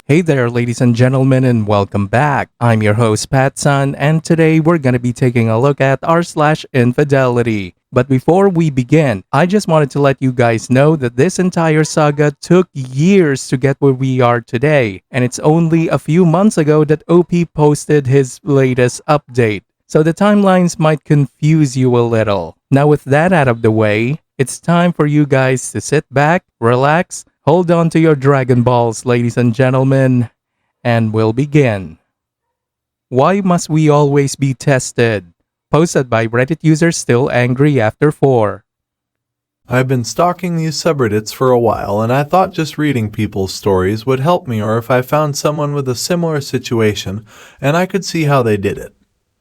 Hey there, ladies and gentlemen, and welcome back. I'm your host, PattSun, and today we're going to be taking a look at r/infidelity. But before we begin, I just wanted to let you guys know that this entire saga took years to get where we are today, and it's only a few months ago that OP posted his latest update. So the timelines might confuse you a little. Now, with that out of the way, it's time for you guys to sit back, relax, hold on to your Dragon Balls, ladies and gentlemen, and we'll begin. Why must we always be tested? Posted by Reddit user Still Angry After 4. I've been stalking these subreddits for a while, and I thought just reading people's stories would help me, or if I found someone with a similar situation and I could see how they did it.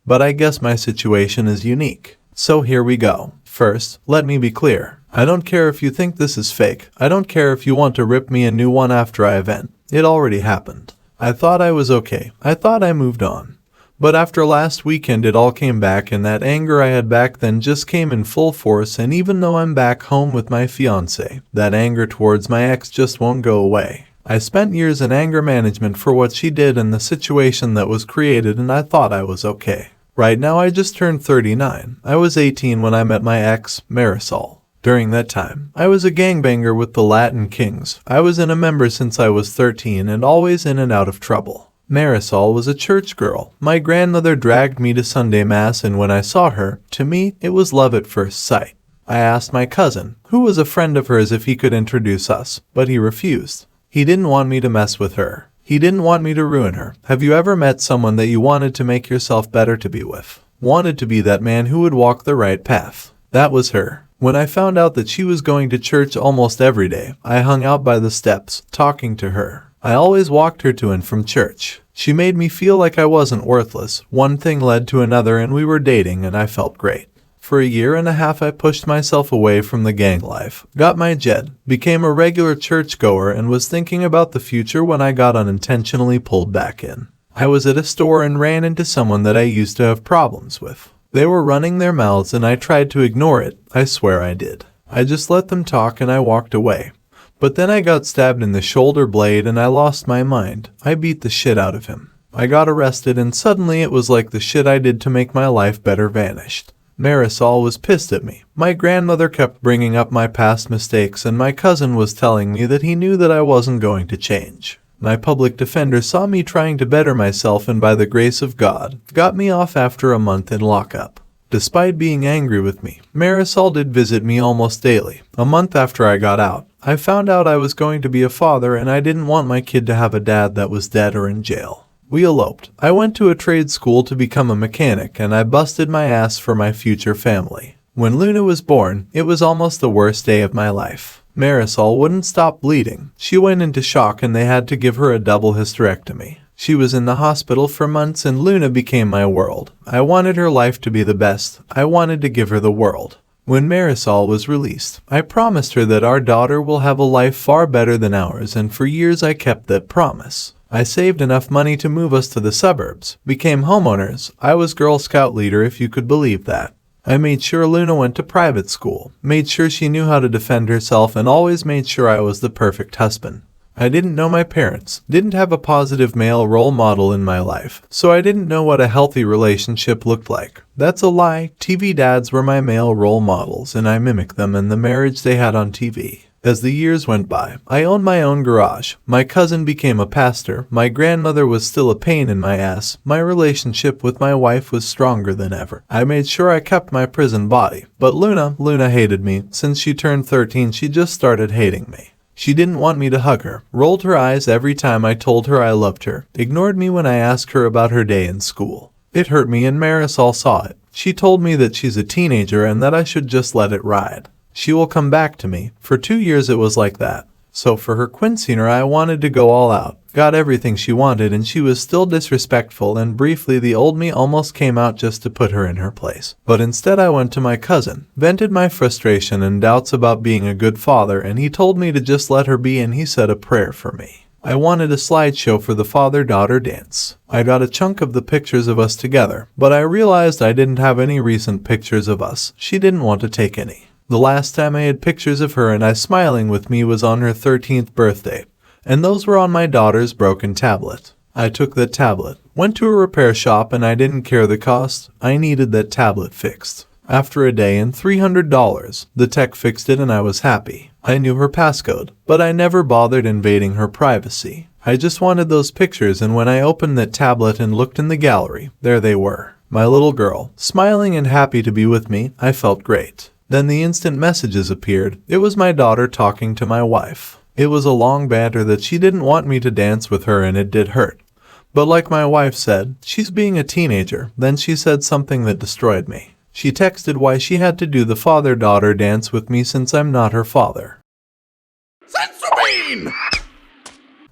But I guess my situation is unique. So here we go. First, let me be clear. I don't care if you think this is fake. I don't care if you want to rip me a new one after I vent. It already happened. I thought I was okay. I thought I moved on. But after last weekend it all came back, and that anger I had back then just came in full force, and even though I'm back home with my fiancé, that anger towards my ex just won't go away. I spent years in anger management for what she did and the situation that was created, and I thought I was okay. Right now I just turned 39. I was 18 when I met my ex, Marisols. During that time, I was a gangbanger with the Latin Kings. I was in a member since I was 13 and always in and out of trouble. Marisol was a church girl. My grandmother dragged me to Sunday Mass, and when I saw her, to me, it was love at first sight. I asked my cousin, who was a friend of hers, if he could introduce us, but he refused. He didn't want me to mess with her. He didn't want me to ruin her. Have you ever met someone that you wanted to make yourself better to be with? Wanted to be that man who would walk the right path. That was her. When I found out that she was going to church almost every day, I hung out by the steps, talking to her. I always walked her to and from church. She made me feel like I wasn't worthless. One thing led to another, and we were dating, and I felt great. For a year and a half I pushed myself away from the gang life, got my jet, became a regular churchgoer, and was thinking about the future when I got unintentionally pulled back in. I was at a store and ran into someone that I used to have problems with. They were running their mouths and I tried to ignore it. I swear I did. I just let them talk and I walked away. But then I got stabbed in the shoulder blade and I lost my mind. I beat the shit out of him. I got arrested, and suddenly it was like the shit I did to make my life better vanished. Marisol was pissed at me. My grandmother kept bringing up my past mistakes, and my cousin was telling me that he knew that I wasn't going to change. My public defender saw me trying to better myself, and by the grace of God, got me off after a month in lockup. Despite being angry with me, Marisol did visit me almost daily. A month after I got out, I found out I was going to be a father, and I didn't want my kid to have a dad that was dead or in jail. We eloped. I went to a trade school to become a mechanic, and I busted my ass for my future family. When Luna was born, it was almost the worst day of my life. Marisol wouldn't stop bleeding. She went into shock and they had to give her a double hysterectomy. She was in the hospital for months and Luna became my world. I wanted her life to be the best. I wanted to give her the world. When Marisol was released, I promised her that our daughter will have a life far better than ours, and for years I kept that promise. I saved enough money to move us to the suburbs, became homeowners. I was Girl Scout leader, if you could believe that. I made sure Luna went to private school, made sure she knew how to defend herself, and always made sure I was the perfect husband. I didn't know my parents, didn't have a positive male role model in my life, so I didn't know what a healthy relationship looked like. That's a lie. TV dads were my male role models, and I mimicked them in the marriage they had on TV. As the years went by, I owned my own garage. My cousin became a pastor. My grandmother was still a pain in my ass. My relationship with my wife was stronger than ever. I made sure I kept my prison body. But Luna hated me. Since she turned 13, she just started hating me. She didn't want me to hug her, rolled her eyes every time I told her I loved her, ignored me when I asked her about her day in school. It hurt me, and Marisol saw it. She told me that she's a teenager and that I should just let it ride. She will come back to me. For 2 years it was like that. So for her quinceanera I wanted to go all out. Got everything she wanted, and she was still disrespectful, and briefly the old me almost came out just to put her in her place. But instead I went to my cousin, vented my frustration and doubts about being a good father, and he told me to just let her be, and he said a prayer for me. I wanted a slideshow for the father-daughter dance. I got a chunk of the pictures of us together, but I realized I didn't have any recent pictures of us. She didn't want to take any. The last time I had pictures of her and I smiling with me was on her 13th birthday. and those were on my daughter's broken tablet. I took that tablet, went to a repair shop, and I didn't care the cost. I needed that tablet fixed. After a day and $300, the tech fixed it and I was happy. I knew her passcode, but I never bothered invading her privacy. I just wanted those pictures, and when I opened that tablet and looked in the gallery, there they were. My little girl, smiling and happy to be with me. I felt great. Then the instant messages appeared. It was my daughter talking to my wife. It was a long banter that she didn't want me to dance with her, and it did hurt. But like my wife said, she's being a teenager. Then she said something that destroyed me. She texted why she had to do the father-daughter dance with me since I'm not her father. Sensobean!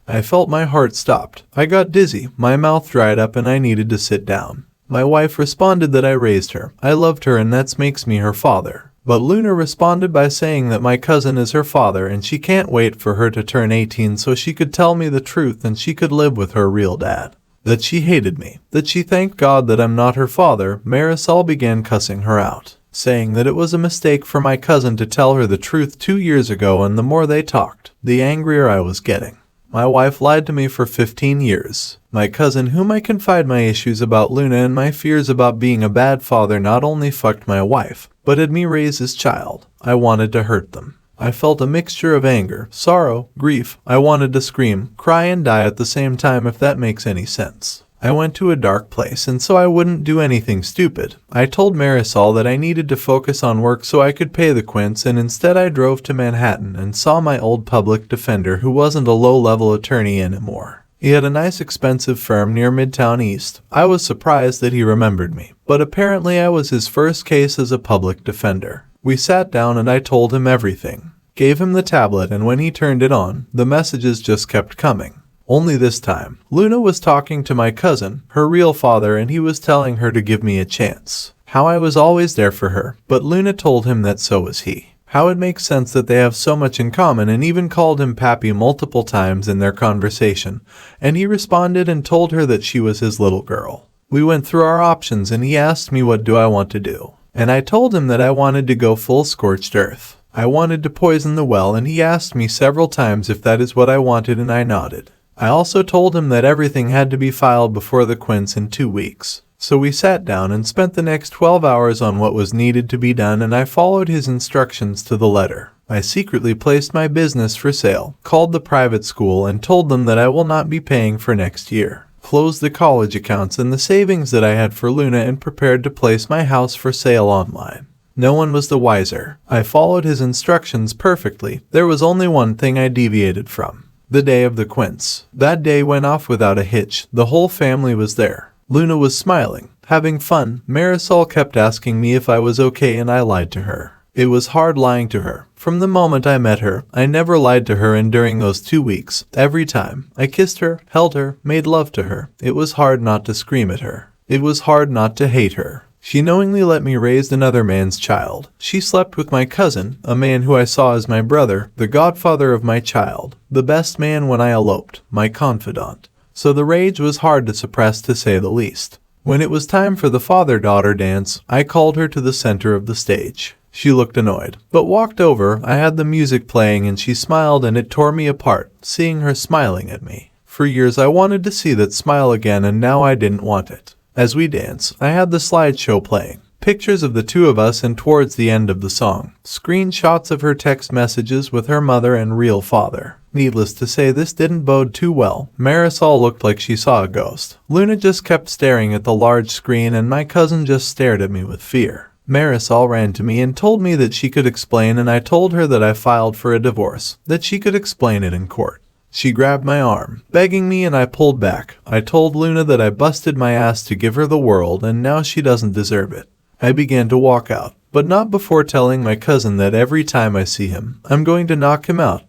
I felt my heart stopped. I got dizzy, my mouth dried up, and I needed to sit down. My wife responded that I raised her. I loved her, and that makes me her father. But Luna responded by saying that my cousin is her father and she can't wait for her to turn 18 so she could tell me the truth and she could live with her real dad. That she hated me, that she thanked God that I'm not her father. Marisol began cussing her out, saying that it was a mistake for my cousin to tell her the truth 2 years ago, and the more they talked, the angrier I was getting. My wife lied to me for 15 years. My cousin, whom I confide my issues about Luna and my fears about being a bad father, not only fucked my wife, but had me raise his child. I wanted to hurt them. I felt a mixture of anger, sorrow, grief. I wanted to scream, cry, and die at the same time, if that makes any sense. I went to a dark place, and so I wouldn't do anything stupid. I told Marisol that I needed to focus on work so I could pay the quints, and instead I drove to Manhattan and saw my old public defender, who wasn't a low-level attorney anymore. He had a nice expensive firm near Midtown East. I was surprised that he remembered me, but apparently I was his first case as a public defender. We sat down and I told him everything. Gave him the tablet, and when he turned it on, the messages just kept coming. Only this time, Luna was talking to my cousin, her real father, and he was telling her to give me a chance. How I was always there for her, but Luna told him that so was he. How it makes sense that they have so much in common, and even called him Pappy multiple times in their conversation, and he responded and told her that she was his little girl. We went through our options and he asked me what do I want to do, and I told him that I wanted to go full scorched earth. I wanted to poison the well, and he asked me several times if that is what I wanted, and I nodded. I also told him that everything had to be filed before the quints in 2 weeks. So we sat down and spent the next 12 hours on what was needed to be done, and I followed his instructions to the letter. I secretly placed my business for sale, called the private school and told them that I will not be paying for next year. Closed the college accounts and the savings that I had for Luna, and prepared to place my house for sale online. No one was the wiser. I followed his instructions perfectly. There was only one thing I deviated from. The day of the quints. That day went off without a hitch. The whole family was there. Luna was smiling, having fun. Marisol kept asking me if I was okay, and I lied to her. It was hard lying to her. From the moment I met her, I never lied to her, and during those 2 weeks, every time I kissed her, held her, made love to her, it was hard not to scream at her. It was hard not to hate her. She knowingly let me raise another man's child. She slept with my cousin, a man who I saw as my brother, the godfather of my child, the best man when I eloped, my confidant. So the rage was hard to suppress, to say the least. When it was time for the father-daughter dance, I called her to the center of the stage. She looked annoyed, but walked over. I had the music playing and she smiled, and it tore me apart, seeing her smiling at me. For years I wanted to see that smile again, and now I didn't want it. As we danced, I had the slideshow playing. Pictures of the two of us, and towards the end of the song, screenshots of her text messages with her mother and real father. Needless to say, this didn't bode too well. Marisol looked like she saw a ghost. Luna just kept staring at the large screen, and my cousin just stared at me with fear. Marisol ran to me and told me that she could explain, and I told her that I filed for a divorce, that she could explain it in court. She grabbed my arm, begging me, and I pulled back. I told Luna that I busted my ass to give her the world, and now she doesn't deserve it. I began to walk out, but not before telling my cousin that every time I see him, I'm going to knock him out.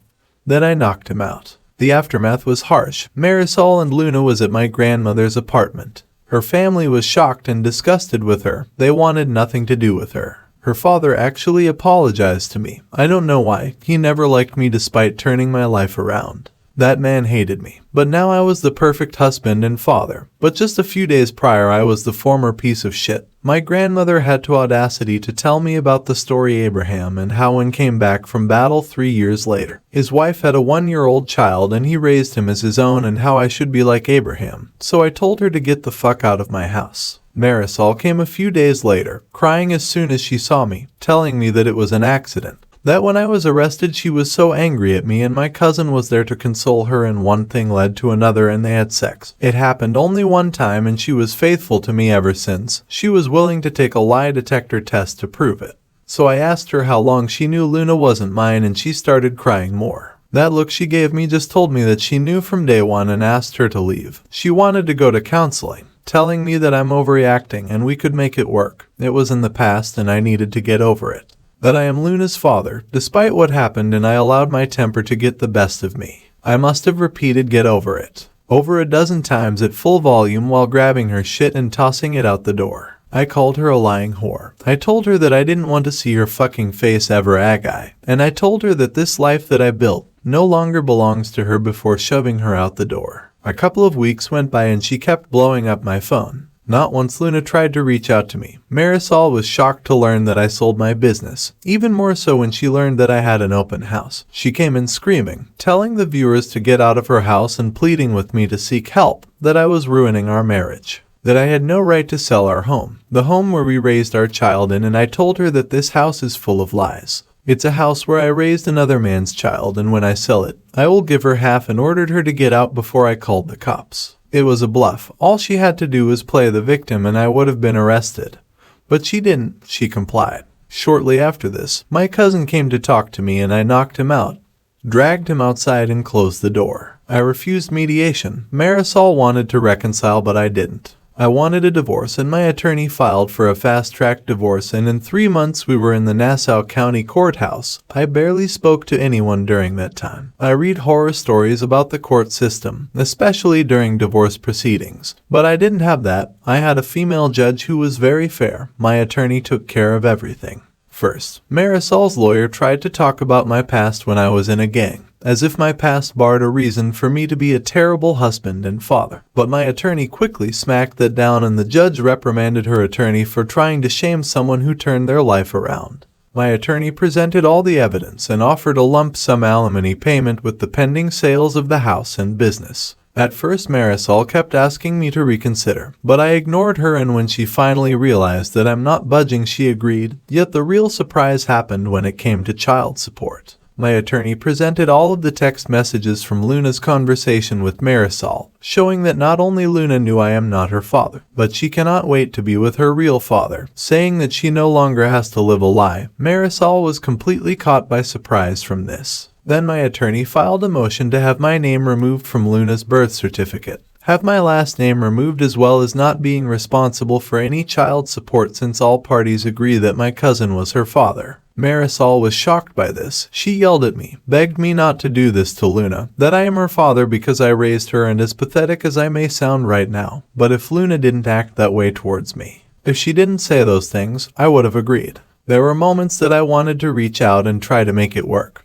Then I knocked him out. The aftermath was harsh. Marisol and Luna was at my grandmother's apartment. Her family was shocked and disgusted with her. They wanted nothing to do with her. Her father actually apologized to me. I don't know why. He never liked me despite turning my life around. That man hated me, but now I was the perfect husband and father. But just a few days prior, I was the former piece of shit. My grandmother had the audacity to tell me about the story Abraham and how when came back from battle 3 years later, his wife had a 1-year-old child and he raised him as his own and how I should be like Abraham. So I told her to get the fuck out of my house. Marisol came a few days later, crying as soon as she saw me, telling me that it was an accident. That when I was arrested she was so angry at me and my cousin was there to console her and one thing led to another and they had sex. It happened only one time and she was faithful to me ever since. She was willing to take a lie detector test to prove it. So I asked her how long she knew Luna wasn't mine and she started crying more. That look she gave me just told me that she knew from day one and asked her to leave. She wanted to go to counseling, telling me that I'm overreacting and we could make it work. It was in the past and I needed to get over it. That I am Luna's father, despite what happened and I allowed my temper to get the best of me. I must have repeated get over it over a dozen times at full volume while grabbing her shit and tossing it out the door. I called her a lying whore. I told her that I didn't want to see her fucking face ever again. And I told her that this life that I built no longer belongs to her before shoving her out the door. A couple of weeks went by and she kept blowing up my phone. Not once Luna tried to reach out to me. Marisol was shocked to learn that I sold my business, even more so when she learned that I had an open house. She came in screaming, telling the viewers to get out of her house and pleading with me to seek help, that I was ruining our marriage, that I had no right to sell our home, the home where we raised our child in, and I told her that this house is full of lies. It's a house where I raised another man's child and when I sell it, I will give her half and ordered her to get out before I called the cops. It was a bluff. All she had to do was play the victim and I would have been arrested. But she didn't. She complied. Shortly after this, my cousin came to talk to me and I knocked him out, dragged him outside and closed the door. I refused mediation. Marisol wanted to reconcile but I didn't. I wanted a divorce and my attorney filed for a fast-track divorce and in 3 months we were in the Nassau County Courthouse. I barely spoke to anyone during that time. I read horror stories about the court system, especially during divorce proceedings. But I didn't have that. I had a female judge who was very fair. My attorney took care of everything. First, Marisol's lawyer tried to talk about my past when I was in a gang, as if my past barred a reason for me to be a terrible husband and father. But my attorney quickly smacked that down and the judge reprimanded her attorney for trying to shame someone who turned their life around. My attorney presented all the evidence and offered a lump sum alimony payment with the pending sales of the house and business. At first Marisol kept asking me to reconsider, but I ignored her and when she finally realized that I'm not budging she agreed, yet the real surprise happened when it came to child support. My attorney presented all of the text messages from Luna's conversation with Marisol, showing that not only Luna knew I am not her father, but she cannot wait to be with her real father, saying that she no longer has to live a lie. Marisol was completely caught by surprise from this. Then my attorney filed a motion to have my name removed from Luna's birth certificate, have my last name removed as well as not being responsible for any child support since all parties agree that my cousin was her father. Marisol was shocked by this. She yelled at me, begged me not to do this to Luna, that I am her father because I raised her and as pathetic as I may sound right now, but if Luna didn't act that way towards me, if she didn't say those things, I would have agreed. There were moments that I wanted to reach out and try to make it work.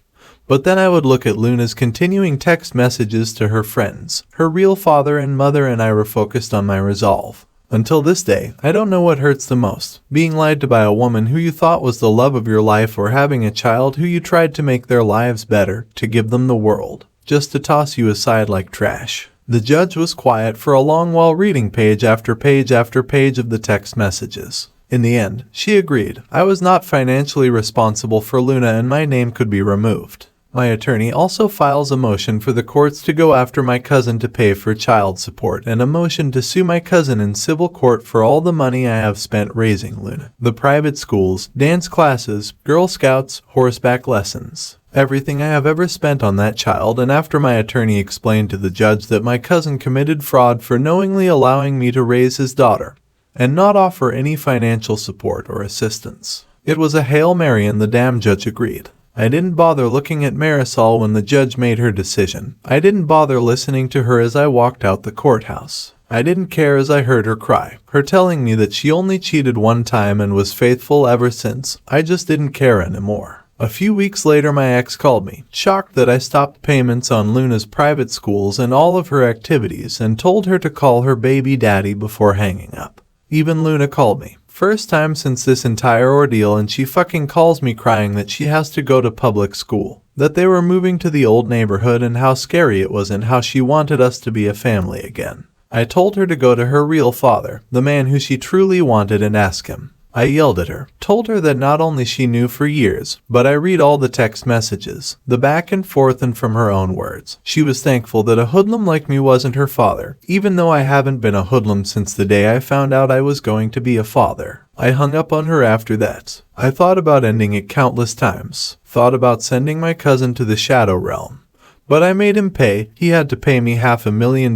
But then I would look at Luna's continuing text messages to her friends. Her real father and mother and I were focused on my resolve. Until this day, I don't know what hurts the most. Being lied to by a woman who you thought was the love of your life or having a child who you tried to make their lives better, to give them the world, just to toss you aside like trash. The judge was quiet for a long while reading page after page after page of the text messages. In the end, she agreed. I was not financially responsible for Luna and my name could be removed. My attorney also files a motion for the courts to go after my cousin to pay for child support and a motion to sue my cousin in civil court for all the money I have spent raising Luna. The private schools, dance classes, Girl Scouts, horseback lessons. Everything I have ever spent on that child, and after my attorney explained to the judge that my cousin committed fraud for knowingly allowing me to raise his daughter and not offer any financial support or assistance. It was a Hail Mary and the damn judge agreed. I didn't bother looking at Marisol when the judge made her decision. I didn't bother listening to her as I walked out the courthouse. I didn't care as I heard her cry, her telling me that she only cheated one time and was faithful ever since. I just didn't care anymore. A few weeks later my ex called me, shocked that I stopped payments on Luna's private schools and all of her activities and told her to call her baby daddy before hanging up. Even Luna called me, First time since this entire ordeal, and she fucking calls me crying that she has to go to public school, that they were moving to the old neighborhood and how scary it was and how she wanted us to be a family again. I told her to go to her real father, the man who she truly wanted, and ask him. I yelled at her, told her that not only she knew for years, but I read all the text messages, the back and forth, and from her own words, she was thankful that a hoodlum like me wasn't her father, even though I haven't been a hoodlum since the day I found out I was going to be a father. I hung up on her after that. I thought about ending it countless times, thought about sending my cousin to the shadow realm. But I made him pay. He had to pay me $500,000.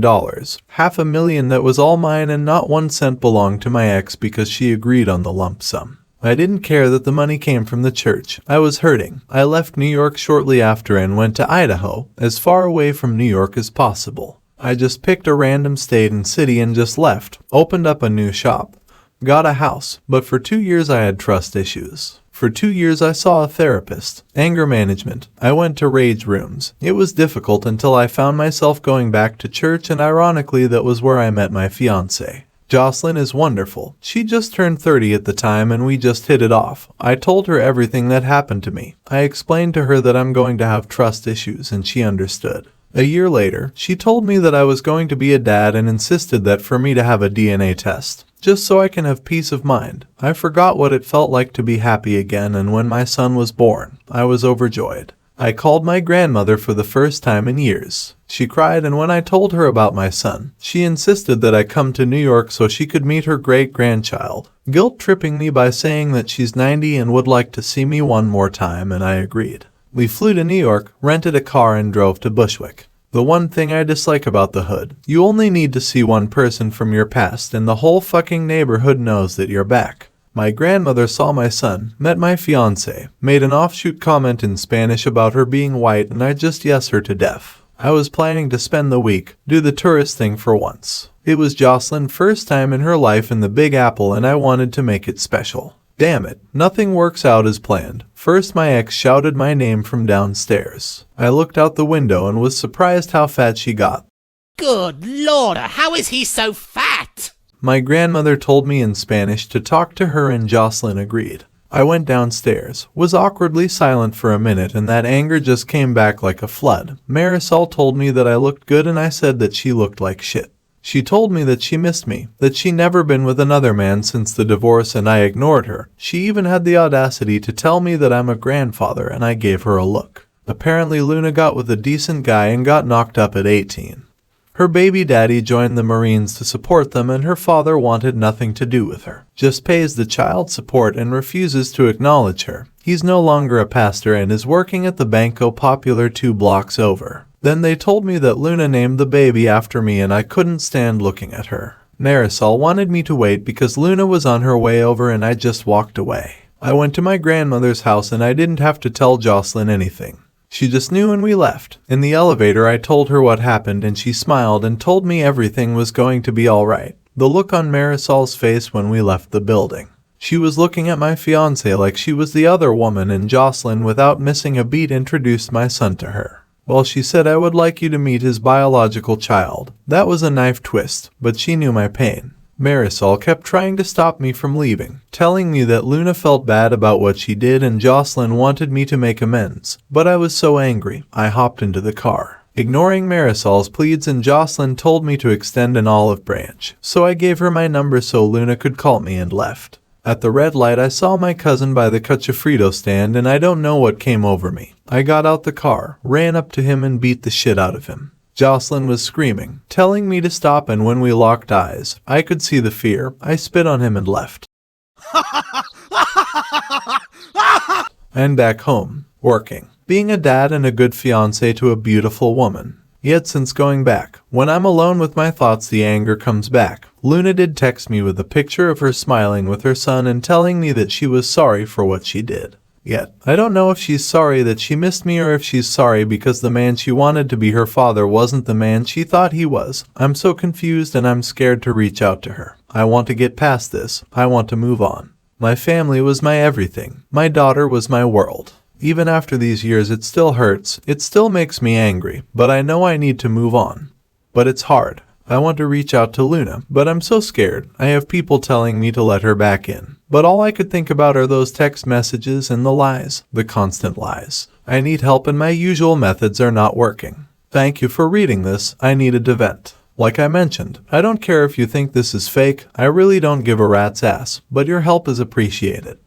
$500,000 that was all mine, and not 1 cent belonged to my ex because she agreed on the lump sum. I didn't care that the money came from the church. I was hurting. I left New York shortly after and went to Idaho, as far away from New York as possible. I just picked a random state and city and just left, opened up a new shop, got a house, but for 2 years I had trust issues. For 2 years I saw a therapist, anger management. I went to rage rooms. It was difficult until I found myself going back to church, and ironically that was where I met my fiancée. Jocelyn is wonderful. She just turned 30 at the time and we just hit it off. I told her everything that happened to me. I explained to her that I'm going to have trust issues, and she understood. A year later, she told me that I was going to be a dad and insisted that for me to have a DNA test, just so I can have peace of mind. I forgot what it felt like to be happy again, and when my son was born, I was overjoyed. I called my grandmother for the first time in years. She cried, and when I told her about my son, she insisted that I come to New York so she could meet her great-grandchild, guilt-tripping me by saying that she's 90 and would like to see me one more time, and I agreed. We flew to New York, rented a car, and drove to Bushwick. The one thing I dislike about the hood, you only need to see one person from your past and the whole fucking neighborhood knows that you're back. My grandmother saw my son, met my fiancé, made an offshoot comment in Spanish about her being white, and I just yes her to death. I was planning to spend the week, do the tourist thing for once. It was Jocelyn's first time in her life in the Big Apple, and I wanted to make it special. Damn it, nothing works out as planned. First my ex shouted my name from downstairs. I looked out the window and was surprised how fat she got. Good Lord, how is he so fat? My grandmother told me in Spanish to talk to her, and Jocelyn agreed. I went downstairs, was awkwardly silent for a minute, and that anger just came back like a flood. Marisol told me that I looked good, and I said that she looked like shit. She told me that she missed me, that she'd never been with another man since the divorce, and I ignored her. She even had the audacity to tell me that I'm a grandfather, and I gave her a look. Apparently Luna got with a decent guy and got knocked up at 18. Her baby daddy joined the Marines to support them, and her father wanted nothing to do with her. Just pays the child support and refuses to acknowledge her. He's no longer a pastor and is working at the Banco Popular 2 blocks over. Then they told me that Luna named the baby after me, and I couldn't stand looking at her. Marisol wanted me to wait because Luna was on her way over, and I just walked away. I went to my grandmother's house and I didn't have to tell Jocelyn anything. She just knew, and we left. In the elevator I told her what happened, and she smiled and told me everything was going to be alright. The look on Marisol's face when we left the building. She was looking at my fiancé like she was the other woman, and Jocelyn, without missing a beat, introduced my son to her. Well, she said, I would like you to meet his biological child. That was a knife twist, but she knew my pain. Marisol kept trying to stop me from leaving, telling me that Luna felt bad about what she did and Jocelyn wanted me to make amends. But I was so angry, I hopped into the car. Ignoring Marisol's pleads, and Jocelyn told me to extend an olive branch, so I gave her my number so Luna could call me and left. At the red light I saw my cousin by the Cachafrito stand, and I don't know what came over me. I got out the car, ran up to him and beat the shit out of him. Jocelyn was screaming, telling me to stop, and when we locked eyes, I could see the fear. I spit on him and left. And back home, working, being a dad and a good fiancé to a beautiful woman. Yet since going back, when I'm alone with my thoughts, the anger comes back. Luna did text me with a picture of her smiling with her son and telling me that she was sorry for what she did. Yet, I don't know if she's sorry that she missed me or if she's sorry because the man she wanted to be her father wasn't the man she thought he was. I'm so confused and I'm scared to reach out to her. I want to get past this. I want to move on. My family was my everything. My daughter was my world. Even after these years, it still hurts. It still makes me angry, but I know I need to move on. But it's hard. I want to reach out to Luna, but I'm so scared. I have people telling me to let her back in. But all I could think about are those text messages and the lies, the constant lies. I need help and my usual methods are not working. Thank you for reading this. I needed to vent. Like I mentioned, I don't care if you think this is fake. I really don't give a rat's ass, but your help is appreciated.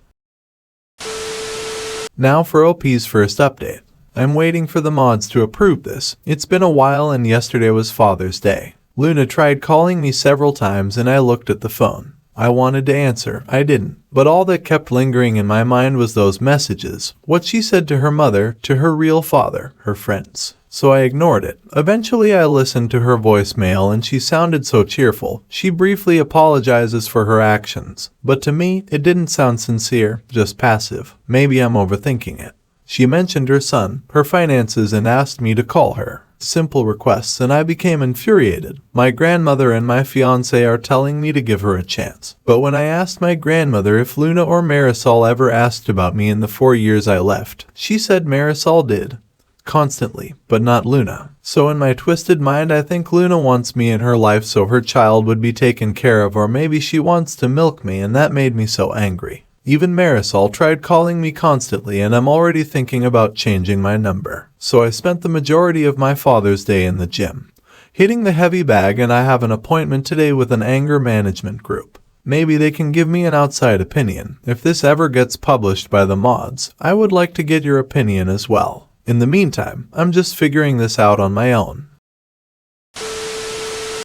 Now for OP's first update. I'm waiting for the mods to approve this. It's been a while and yesterday was Father's Day. Luna tried calling me several times and I looked at the phone. I wanted to answer, I didn't, but all that kept lingering in my mind was those messages, what she said to her mother, to her real father, her friends. So I ignored it. Eventually I listened to her voicemail and she sounded so cheerful. She briefly apologizes for her actions, but to me, it didn't sound sincere, just passive. Maybe I'm overthinking it. She mentioned her son, her finances, and asked me to call her. Simple requests, and I became infuriated. My grandmother and my fiancé are telling me to give her a chance. But when I asked my grandmother if Luna or Marisol ever asked about me in the 4 years I left, she said Marisol did. Constantly, but not Luna. So in my twisted mind, I think Luna wants me in her life so her child would be taken care of, or maybe she wants to milk me, and that made me so angry. Even Marisol tried calling me constantly, and I'm already thinking about changing my number. So I spent the majority of my Father's Day in the gym, hitting the heavy bag, and I have an appointment today with an anger management group. Maybe they can give me an outside opinion. If this ever gets published by the mods, I would like to get your opinion as well. In the meantime, I'm just figuring this out on my own.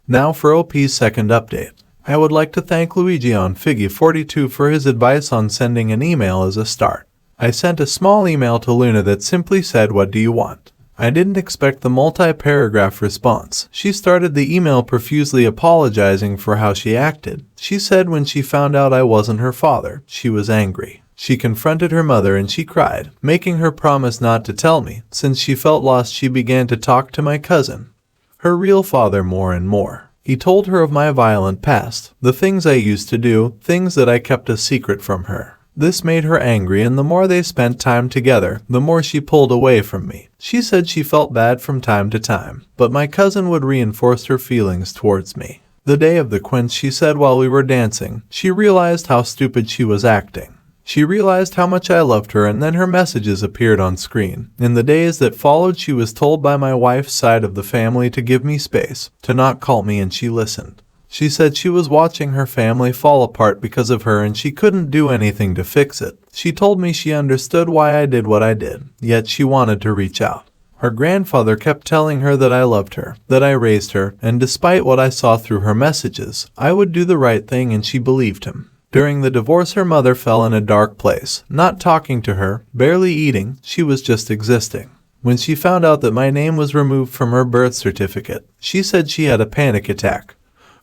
Now for OP's second update. I would like to thank Luigi on Figgy42 for his advice on sending an email as a start. I sent a small email to Luna that simply said, "What do you want?" I didn't expect the multi-paragraph response. She started the email profusely apologizing for how she acted. She said when she found out I wasn't her father, she was angry. She confronted her mother and she cried, making her promise not to tell me. Since she felt lost, she began to talk to my cousin, her real father, more and more. He told her of my violent past, the things I used to do, things that I kept a secret from her. This made her angry, and the more they spent time together, the more she pulled away from me. She said she felt bad from time to time, but my cousin would reinforce her feelings towards me. The day of the quince, she said while we were dancing, she realized how stupid she was acting. She realized how much I loved her, and then her messages appeared on screen. In the days that followed, she was told by my wife's side of the family to give me space, to not call me, and she listened. She said she was watching her family fall apart because of her and she couldn't do anything to fix it. She told me she understood why I did what I did, yet she wanted to reach out. Her grandfather kept telling her that I loved her, that I raised her, and despite what I saw through her messages, I would do the right thing, and she believed him. During the divorce, her mother fell in a dark place, not talking to her, barely eating, she was just existing. When she found out that my name was removed from her birth certificate, she said she had a panic attack.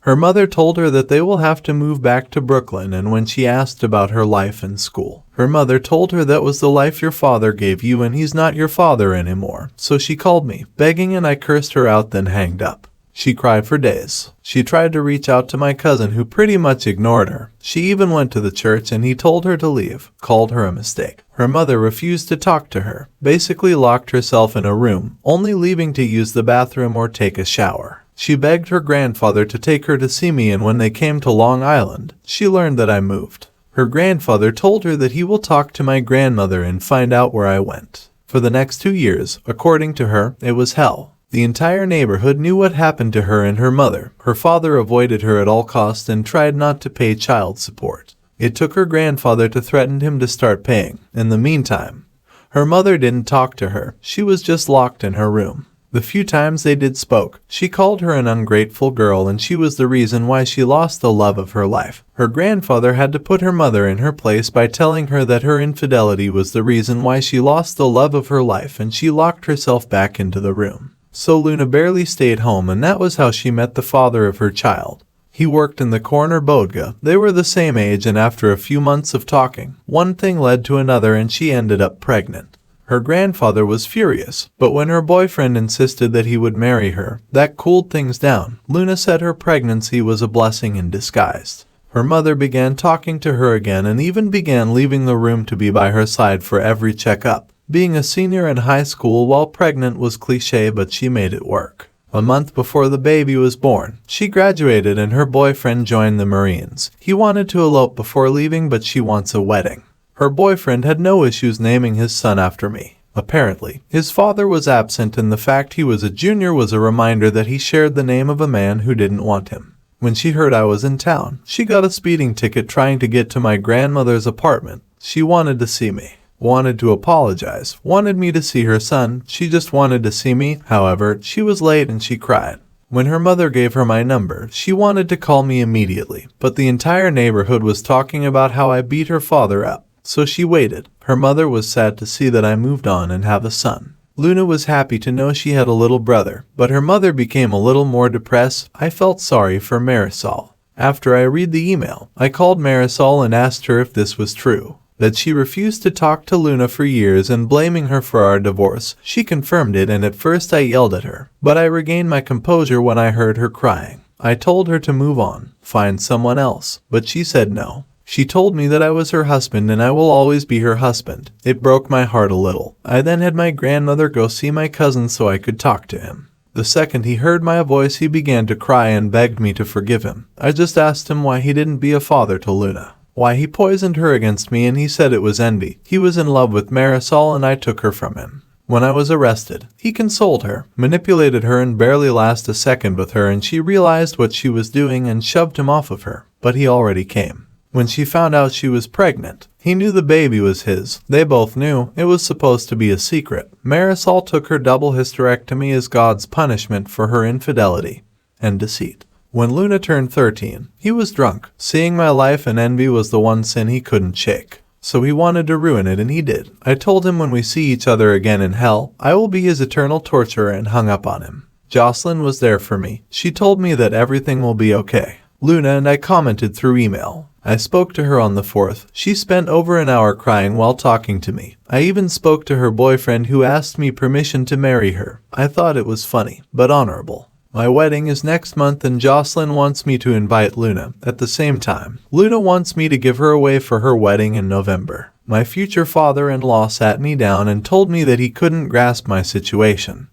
Her mother told her that they will have to move back to Brooklyn, and when she asked about her life in school, her mother told her that was the life your father gave you and he's not your father anymore. So she called me, begging, and I cursed her out, then hanged up. She cried for days. She tried to reach out to my cousin, who pretty much ignored her. She even went to the church and he told her to leave, called her a mistake. Her mother refused to talk to her, basically locked herself in a room, only leaving to use the bathroom or take a shower. She begged her grandfather to take her to see me, and when they came to Long Island, she learned that I moved. Her grandfather told her that he will talk to my grandmother and find out where I went. For the next 2 years, according to her, it was hell. The entire neighborhood knew what happened to her and her mother. Her father avoided her at all costs and tried not to pay child support. It took her grandfather to threaten him to start paying. In the meantime, her mother didn't talk to her. She was just locked in her room. The few times they did spoke, she called her an ungrateful girl, and she was the reason why she lost the love of her life. Her grandfather had to put her mother in her place by telling her that her infidelity was the reason why she lost the love of her life, and she locked herself back into the room. So Luna barely stayed home, and that was how she met the father of her child. He worked in the corner bodega. They were the same age, and after a few months of talking, one thing led to another and she ended up pregnant. Her grandfather was furious, but when her boyfriend insisted that he would marry her, that cooled things down. Luna said her pregnancy was a blessing in disguise. Her mother began talking to her again and even began leaving the room to be by her side for every checkup. Being a senior in high school while pregnant was cliché, but she made it work. A month before the baby was born, she graduated and her boyfriend joined the Marines. He wanted to elope before leaving, but she wants a wedding. Her boyfriend had no issues naming his son after me. Apparently, his father was absent, and the fact he was a junior was a reminder that he shared the name of a man who didn't want him. When she heard I was in town, she got a speeding ticket trying to get to my grandmother's apartment. She wanted to see me. Wanted to apologize, wanted me to see her son. She just wanted to see me. However, she was late and she cried. When her mother gave her my number, she wanted to call me immediately, but the entire neighborhood was talking about how I beat her father up. So she waited. Her mother was sad to see that I moved on and have a son. Luna was happy to know she had a little brother, but her mother became a little more depressed. I felt sorry for Marisol. After I read the email, I called Marisol and asked her if this was true. That she refused to talk to Luna for years and blaming her for our divorce. She confirmed it, and at first I yelled at her, but I regained my composure when I heard her crying. I told her to move on, find someone else, but she said no. She told me that I was her husband and I will always be her husband. It broke my heart a little. I then had my grandmother go see my cousin so I could talk to him. The second he heard my voice, he began to cry and begged me to forgive him. I just asked him why he didn't be a father to Luna. Why he poisoned her against me, and he said it was envy. He was in love with Marisol and I took her from him. When I was arrested, he consoled her, manipulated her, and barely lasted a second with her, and she realized what she was doing and shoved him off of her, but he already came. When she found out she was pregnant, he knew the baby was his. They both knew it was supposed to be a secret. Marisol took her double hysterectomy as God's punishment for her infidelity and deceit. When Luna turned 13, he was drunk. Seeing my life and envy was the one sin he couldn't shake. So he wanted to ruin it, and he did. I told him when we see each other again in hell, I will be his eternal torturer, and hung up on him. Jocelyn was there for me. She told me that everything will be okay. Luna and I commented through email. I spoke to her on the 4th. She spent over an hour crying while talking to me. I even spoke to her boyfriend, who asked me permission to marry her. I thought it was funny, but honorable. My wedding is next month and Jocelyn wants me to invite Luna. At the same time, Luna wants me to give her away for her wedding in November. My future father-in-law sat me down and told me that he couldn't grasp my situation,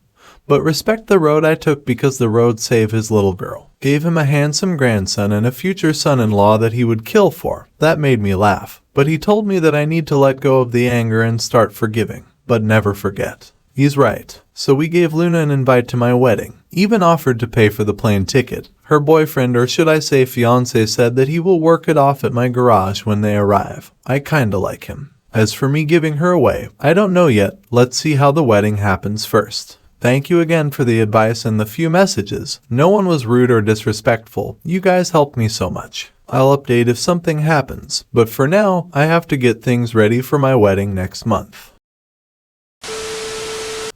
but respect the road I took because the road saved his little girl. Gave him a handsome grandson and a future son-in-law that he would kill for. That made me laugh. But he told me that I need to let go of the anger and start forgiving, but never forget. He's right. So we gave Luna an invite to my wedding. Even offered to pay for the plane ticket. Her boyfriend, or should I say fiancé, said that he will work it off at my garage when they arrive. I kinda like him. As for me giving her away, I don't know yet. Let's see how the wedding happens first. Thank you again for the advice and the few messages. No one was rude or disrespectful. You guys helped me so much. I'll update if something happens, but for now, I have to get things ready for my wedding next month.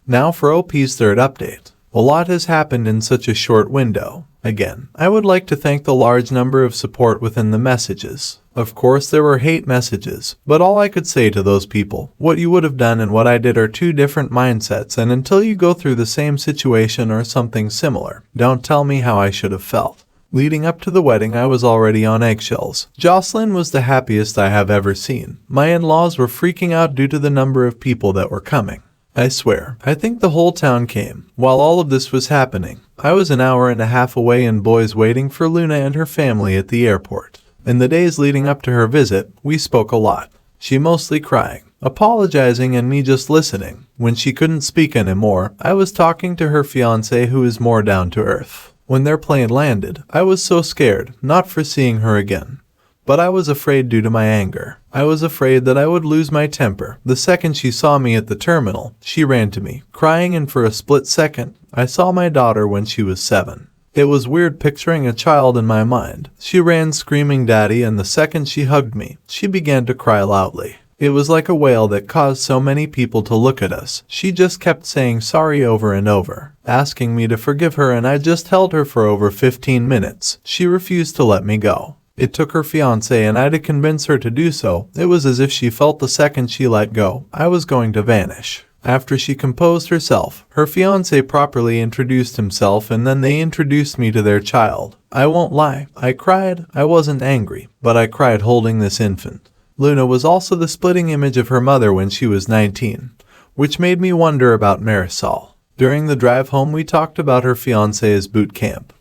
Now for OP's third update. A lot has happened in such a short window. Again, I would like to thank the large number of support within the messages. Of course, there were hate messages, but all I could say to those people, what you would have done and what I did are two different mindsets, and until you go through the same situation or something similar, don't tell me how I should have felt. Leading up to the wedding, I was already on eggshells. Jocelyn was the happiest I have ever seen. My in-laws were freaking out due to the number of people that were coming. I swear, I think the whole town came. While all of this was happening, I was an hour and a half away in Boise waiting for Luna and her family at the airport. In the days leading up to her visit, we spoke a lot. She mostly crying, apologizing, and me just listening. When she couldn't speak anymore, I was talking to her fiancé, who is more down to earth. When their plane landed, I was so scared, not for seeing her again. But I was afraid due to my anger. I was afraid that I would lose my temper. The second she saw me at the terminal, she ran to me, crying, and for a split second, I saw my daughter when she was 7. It was weird picturing a child in my mind. She ran screaming "Daddy," and the second she hugged me, she began to cry loudly. It was like a wail that caused so many people to look at us. She just kept saying sorry over and over, asking me to forgive her, and I just held her for over 15 minutes. She refused to let me go. It took her fiancé and I to convince her to do so. It was as if she felt the second she let go, I was going to vanish. After she composed herself, her fiancé properly introduced himself, and then they introduced me to their child. I won't lie, I cried. I wasn't angry, but I cried holding this infant. Luna was also the splitting image of her mother when she was 19, which made me wonder about Marisol. During the drive home, we talked about her fiancé's boot camp,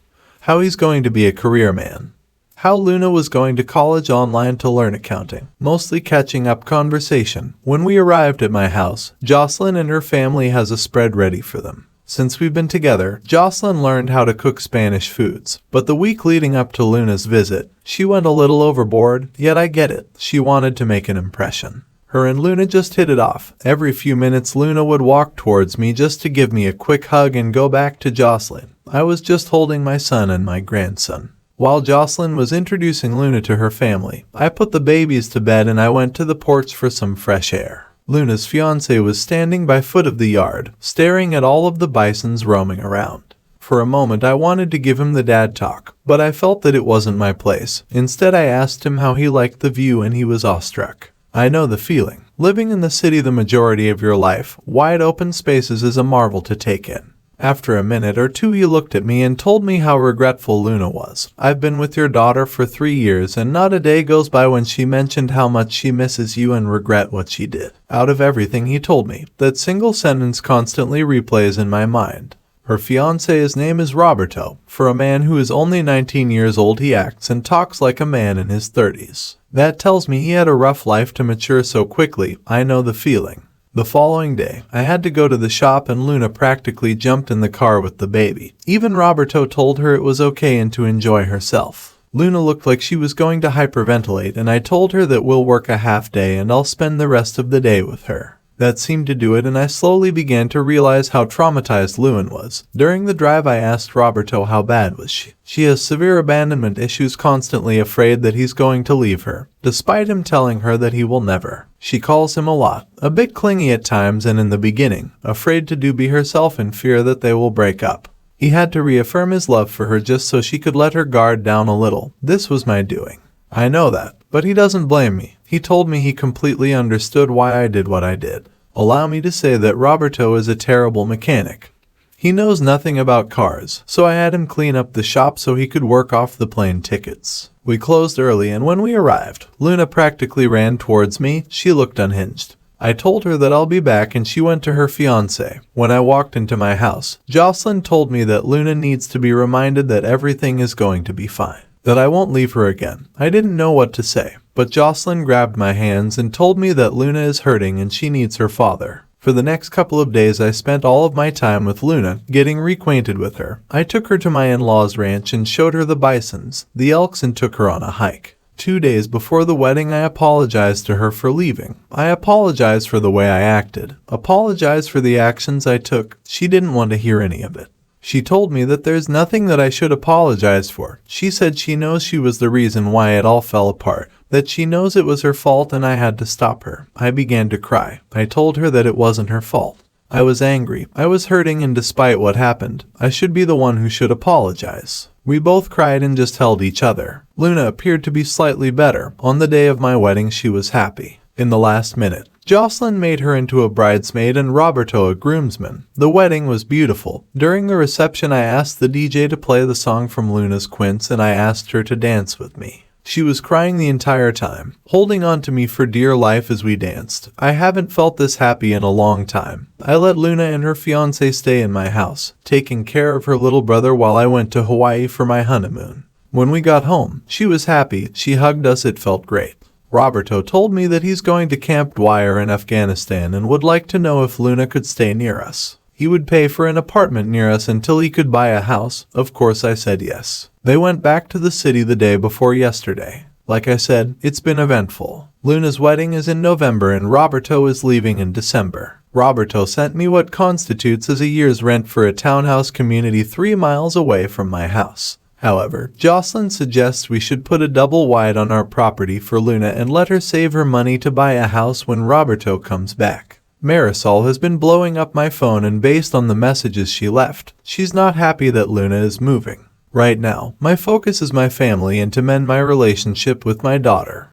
how he's going to be a career man, how Luna was going to college online to learn accounting, mostly catching up conversation. When we arrived at my house, Jocelyn and her family has a spread ready for them. Since we've been together, Jocelyn learned how to cook Spanish foods, but the week leading up to Luna's visit, she went a little overboard, yet I get it. She wanted to make an impression. Her and Luna just hit it off. Every few minutes, Luna would walk towards me just to give me a quick hug and go back to Jocelyn. I was just holding my son and my grandson. While Jocelyn was introducing Luna to her family, I put the babies to bed and I went to the porch for some fresh air. Luna's fiancé was standing by foot of the yard, staring at all of the bisons roaming around. For a moment I wanted to give him the dad talk, but I felt that it wasn't my place. Instead I asked him how he liked the view and he was awestruck. I know the feeling. Living in the city the majority of your life, wide open spaces is a marvel to take in. After a minute or two he looked at me and told me how regretful Luna was. I've been with your daughter for 3 years and not a day goes by when she mentioned how much she misses you and regret what she did. Out of everything he told me, that single sentence constantly replays in my mind. Her fiancé's name is Roberto. For a man who is only 19 years old, he acts and talks like a man in his 30s. That tells me he had a rough life to mature so quickly. I know the feeling. The following day, I had to go to the shop and Luna practically jumped in the car with the baby. Even Roberto told her it was okay and to enjoy herself. Luna looked like she was going to hyperventilate and I told her that we'll work a half day and I'll spend the rest of the day with her. That seemed to do it and I slowly began to realize how traumatized Luna was. During the drive I asked Roberto how bad was she. She has severe abandonment issues, constantly afraid that he's going to leave her, despite him telling her that he will never. She calls him a lot, a bit clingy at times and in the beginning, afraid to be herself in fear that they will break up. He had to reaffirm his love for her just so she could let her guard down a little. This was my doing. I know that, but he doesn't blame me. He told me he completely understood why I did what I did. Allow me to say that Roberto is a terrible mechanic. He knows nothing about cars, so I had him clean up the shop so he could work off the plane tickets. We closed early and when we arrived, Luna practically ran towards me. She looked unhinged. I told her that I'll be back and she went to her fiancé. When I walked into my house, Jocelyn told me that Luna needs to be reminded that everything is going to be fine, that I won't leave her again. I didn't know what to say, but Jocelyn grabbed my hands and told me that Luna is hurting and she needs her father. For the next couple of days I spent all of my time with Luna, getting reacquainted with her. I took her to my in-laws' ranch and showed her the bisons, the elks, and took her on a hike. 2 days before the wedding I apologized to her for leaving. I apologized for the way I acted, apologized for the actions I took. She didn't want to hear any of it. She told me that there's nothing that I should apologize for. She said she knows she was the reason why it all fell apart, that she knows it was her fault and I had to stop her. I began to cry. I told her that it wasn't her fault. I was angry. I was hurting, and despite what happened, I should be the one who should apologize. We both cried and just held each other. Luna appeared to be slightly better. On the day of my wedding she was happy. In the last minute, Jocelyn made her into a bridesmaid and Roberto a groomsman. The wedding was beautiful. During the reception I asked the DJ to play the song from Luna's Quince and I asked her to dance with me. She was crying the entire time, holding on to me for dear life as we danced. I haven't felt this happy in a long time. I let Luna and her fiancé stay in my house, taking care of her little brother while I went to Hawaii for my honeymoon. When we got home, she was happy. She hugged us. It felt great. Roberto told me that he's going to Camp Dwyer in Afghanistan and would like to know if Luna could stay near us. He would pay for an apartment near us until he could buy a house. Of course I said yes. They went back to the city the day before yesterday. Like I said, it's been eventful. Luna's wedding is in November and Roberto is leaving in December. Roberto sent me what constitutes as a year's rent for a townhouse community 3 miles away from my house. However, Jocelyn suggests we should put a double wide on our property for Luna and let her save her money to buy a house when Roberto comes back. Marisol has been blowing up my phone, and based on the messages she left, she's not happy that Luna is moving. Right now, my focus is my family and to mend my relationship with my daughter.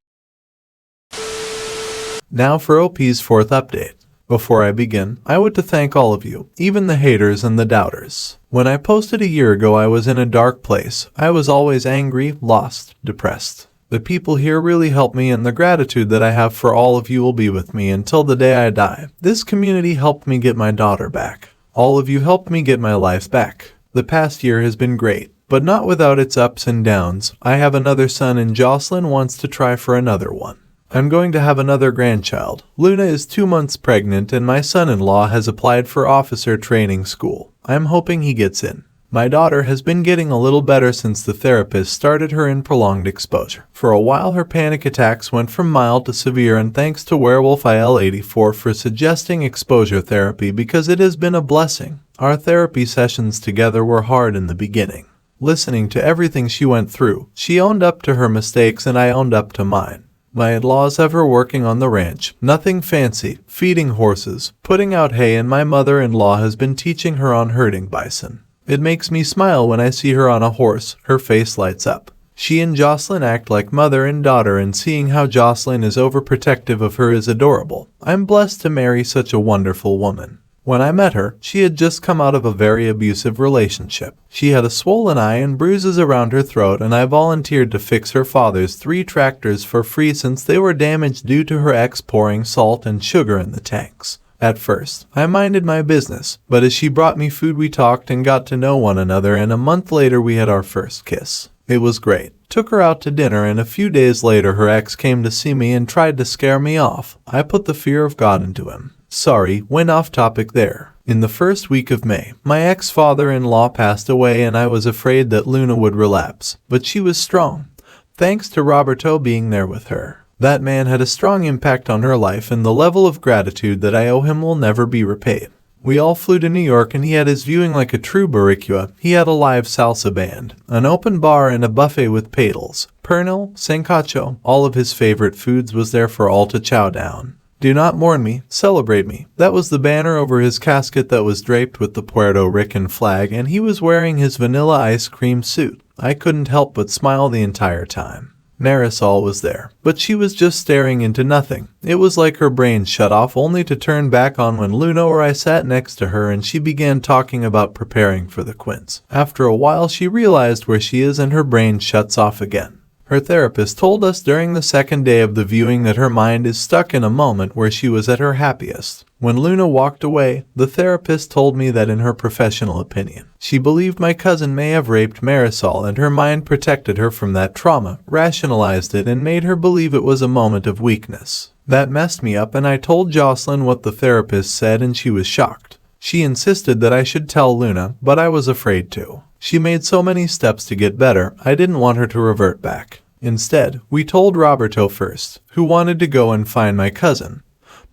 Now for OP's 4th update. Before I begin, I want to thank all of you, even the haters and the doubters. When I posted a year ago, I was in a dark place. I was always angry, lost, depressed. The people here really helped me, and the gratitude that I have for all of you will be with me until the day I die. This community helped me get my daughter back. All of you helped me get my life back. The past year has been great, but not without its ups and downs. I have another son and Jocelyn wants to try for another one. I'm going to have another grandchild. Luna is 2 months pregnant and my son-in-law has applied for officer training school. I'm hoping he gets in. My daughter has been getting a little better since the therapist started her in prolonged exposure. For a while her panic attacks went from mild to severe, and thanks to Werewolf IL84 for suggesting exposure therapy because it has been a blessing. Our therapy sessions together were hard in the beginning. Listening to everything she went through, she owned up to her mistakes and I owned up to mine. My in-laws have her working on the ranch. Nothing fancy, feeding horses, putting out hay, and my mother-in-law has been teaching her on herding bison. It makes me smile when I see her on a horse, her face lights up. She and Jocelyn act like mother and daughter, and seeing how Jocelyn is overprotective of her is adorable. I'm blessed to marry such a wonderful woman. When I met her, she had just come out of a very abusive relationship. She had a swollen eye and bruises around her throat, and I volunteered to fix her father's 3 tractors for free since they were damaged due to her ex pouring salt and sugar in the tanks. At first, I minded my business, but as she brought me food we talked and got to know one another, and a month later we had our first kiss. It was great. Took her out to dinner, and a few days later her ex came to see me and tried to scare me off. I put the fear of God into him. Sorry, went off topic there. In the first week of May, my ex-father-in-law passed away and I was afraid that Luna would relapse, but she was strong, thanks to Roberto being there with her. That man had a strong impact on her life, and the level of gratitude that I owe him will never be repaid. We all flew to New York and he had his viewing like a true barricua. He had a live salsa band, an open bar, and a buffet with paddles, pernil, sancocho. All of his favorite foods was there for all to chow down. Do not mourn me, celebrate me. That was the banner over his casket that was draped with the Puerto Rican flag, and he was wearing his vanilla ice cream suit. I couldn't help but smile the entire time. Marisol was there, but she was just staring into nothing. It was like her brain shut off, only to turn back on when Luna or I sat next to her and she began talking about preparing for the quints. After a while she realized where she is and her brain shuts off again. Her therapist told us during the second day of the viewing that her mind is stuck in a moment where she was at her happiest. When Luna walked away, the therapist told me that in her professional opinion, she believed my cousin may have raped Marisol, and her mind protected her from that trauma, rationalized it, and made her believe it was a moment of weakness. That messed me up, and I told Jocelyn what the therapist said and she was shocked. She insisted that I should tell Luna, but I was afraid to. She made so many steps to get better, I didn't want her to revert back. Instead, we told Roberto first, who wanted to go and find my cousin.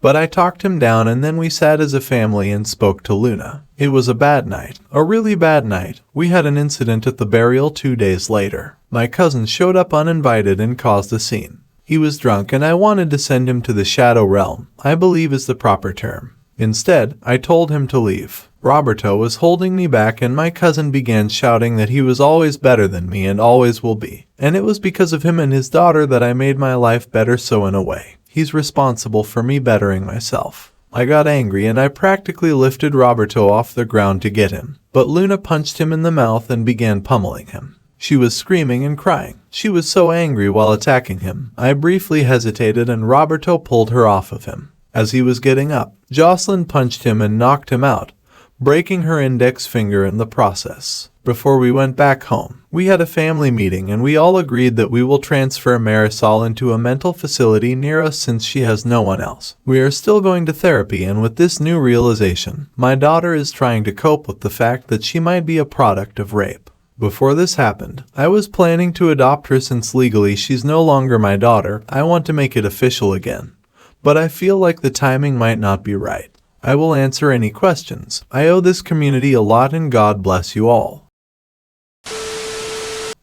But I talked him down, and then we sat as a family and spoke to Luna. It was a bad night, a really bad night. We had an incident at the burial 2 days later. My cousin showed up uninvited and caused a scene. He was drunk and I wanted to send him to the shadow realm, I believe is the proper term. Instead, I told him to leave. Roberto was holding me back and my cousin began shouting that he was always better than me and always will be. And it was because of him and his daughter that I made my life better, so in a way, he's responsible for me bettering myself. I got angry and I practically lifted Roberto off the ground to get him. But Luna punched him in the mouth and began pummeling him. She was screaming and crying. She was so angry while attacking him. I briefly hesitated and Roberto pulled her off of him. As he was getting up, Jocelyn punched him and knocked him out, breaking her index finger in the process. Before we went back home, we had a family meeting and we all agreed that we will transfer Marisol into a mental facility near us since she has no one else. We are still going to therapy, and with this new realization, my daughter is trying to cope with the fact that she might be a product of rape. Before this happened, I was planning to adopt her since legally she's no longer my daughter. I want to make it official again. But I feel like the timing might not be right. I will answer any questions. I owe this community a lot, and God bless you all.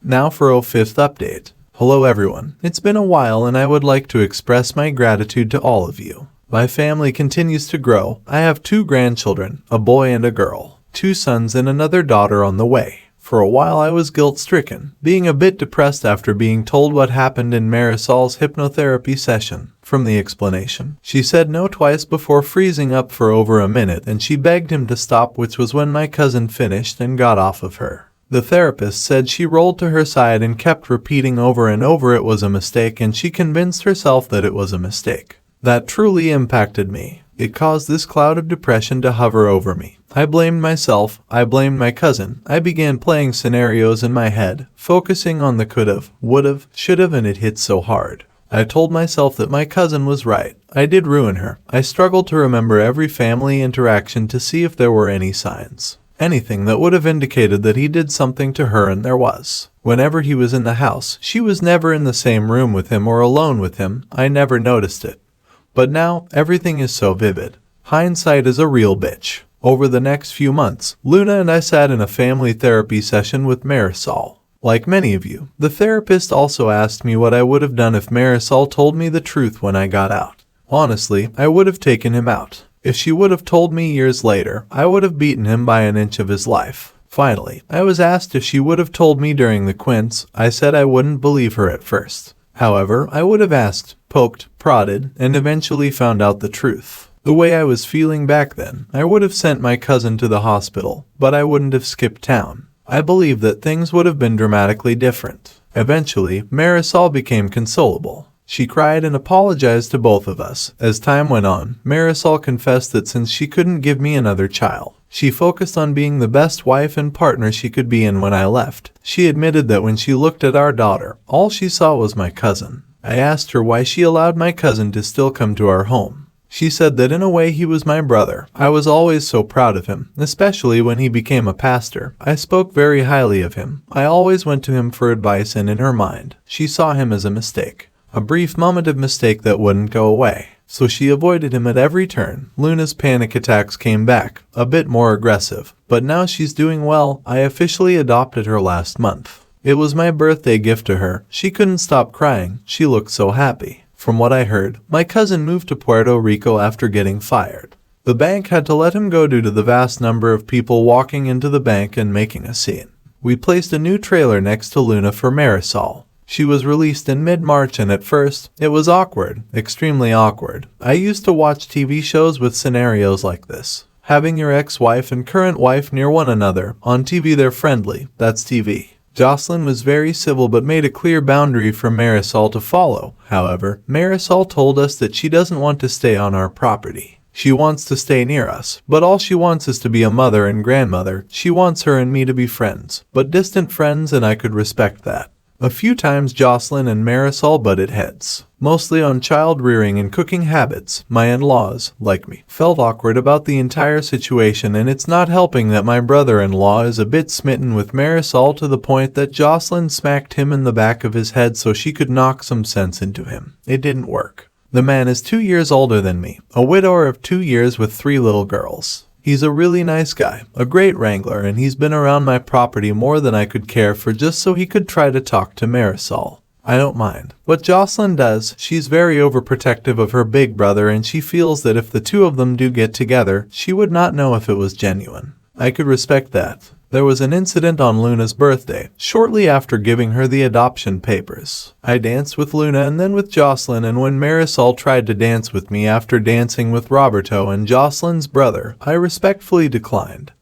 Now for our 5th update. Hello everyone. It's been a while and I would like to express my gratitude to all of you. My family continues to grow. I have 2 grandchildren, a boy and a girl, 2 sons and another daughter on the way. For a while I was guilt-stricken, being a bit depressed after being told what happened in Marisol's hypnotherapy session. From the explanation, she said no twice before freezing up for over a minute, and she begged him to stop, which was when my cousin finished and got off of her. The therapist said she rolled to her side and kept repeating over and over it was a mistake, and she convinced herself that it was a mistake. That truly impacted me. It caused this cloud of depression to hover over me. I blamed myself, I blamed my cousin. I began playing scenarios in my head, focusing on the could've, would've, should've, and it hit so hard. I told myself that my cousin was right. I did ruin her. I struggled to remember every family interaction to see if there were any signs. Anything that would have indicated that he did something to her, and there was. Whenever he was in the house, she was never in the same room with him or alone with him. I never noticed it. But now, everything is so vivid. Hindsight is a real bitch. Over the next few months, Luna and I sat in a family therapy session with Marisol. Like many of you, the therapist also asked me what I would have done if Marisol told me the truth when I got out. Honestly, I would have taken him out. If she would have told me years later, I would have beaten him by an inch of his life. Finally, I was asked if she would have told me during the quints. I said I wouldn't believe her at first. However, I would have asked, poked, prodded, and eventually found out the truth. The way I was feeling back then, I would have sent my cousin to the hospital, but I wouldn't have skipped town. I believe that things would have been dramatically different. Eventually, Marisol became consolable. She cried and apologized to both of us. As time went on, Marisol confessed that since she couldn't give me another child, she focused on being the best wife and partner she could be. And when I left, she admitted that when she looked at our daughter, all she saw was my cousin. I asked her why she allowed my cousin to still come to our home. She said that in a way he was my brother. I was always so proud of him, especially when he became a pastor. I spoke very highly of him. I always went to him for advice, and in her mind, she saw him as a mistake. A brief moment of mistake that wouldn't go away. So she avoided him at every turn. Luna's panic attacks came back, a bit more aggressive. But now she's doing well. I officially adopted her last month. It was my birthday gift to her. She couldn't stop crying. She looked so happy. From what I heard, my cousin moved to Puerto Rico after getting fired. The bank had to let him go due to the vast number of people walking into the bank and making a scene. We placed a new trailer next to Luna for Marisol. She was released in mid-March, and at first, it was awkward, extremely awkward. I used to watch TV shows with scenarios like this. Having your ex-wife and current wife near one another. On TV they're friendly, that's TV. Jocelyn was very civil but made a clear boundary for Marisol to follow. However, Marisol told us that she doesn't want to stay on our property. She wants to stay near us, but all she wants is to be a mother and grandmother. She wants her and me to be friends, but distant friends, and I could respect that. A few times Jocelyn and Marisol butted heads, mostly on child rearing and cooking habits. My in-laws, like me, felt awkward about the entire situation, and it's not helping that my brother-in-law is a bit smitten with Marisol to the point that Jocelyn smacked him in the back of his head so she could knock some sense into him. It didn't work. The man is 2 years older than me, a widower of 2 years with 3 little girls. He's a really nice guy, a great wrangler, and he's been around my property more than I could care for just so he could try to talk to Marisol. I don't mind. What Jocelyn does, she's very overprotective of her big brother, and she feels that if the two of them do get together, she would not know if it was genuine. I could respect that. There was an incident on Luna's birthday, shortly after giving her the adoption papers. I danced with Luna and then with Jocelyn, and when Marisol tried to dance with me after dancing with Roberto and Jocelyn's brother, I respectfully declined.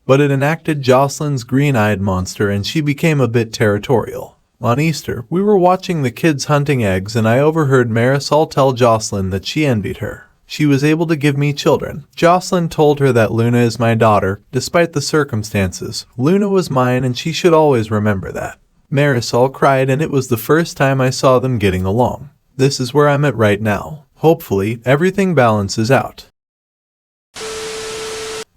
But it enacted Jocelyn's green-eyed monster, and she became a bit territorial. On Easter, we were watching the kids hunting eggs, and I overheard Marisol tell Jocelyn that she envied her. She was able to give me children. Jocelyn told her that Luna is my daughter, despite the circumstances. Luna was mine, and she should always remember that. Marisol cried, and it was the first time I saw them getting along. This is where I'm at right now. Hopefully, everything balances out.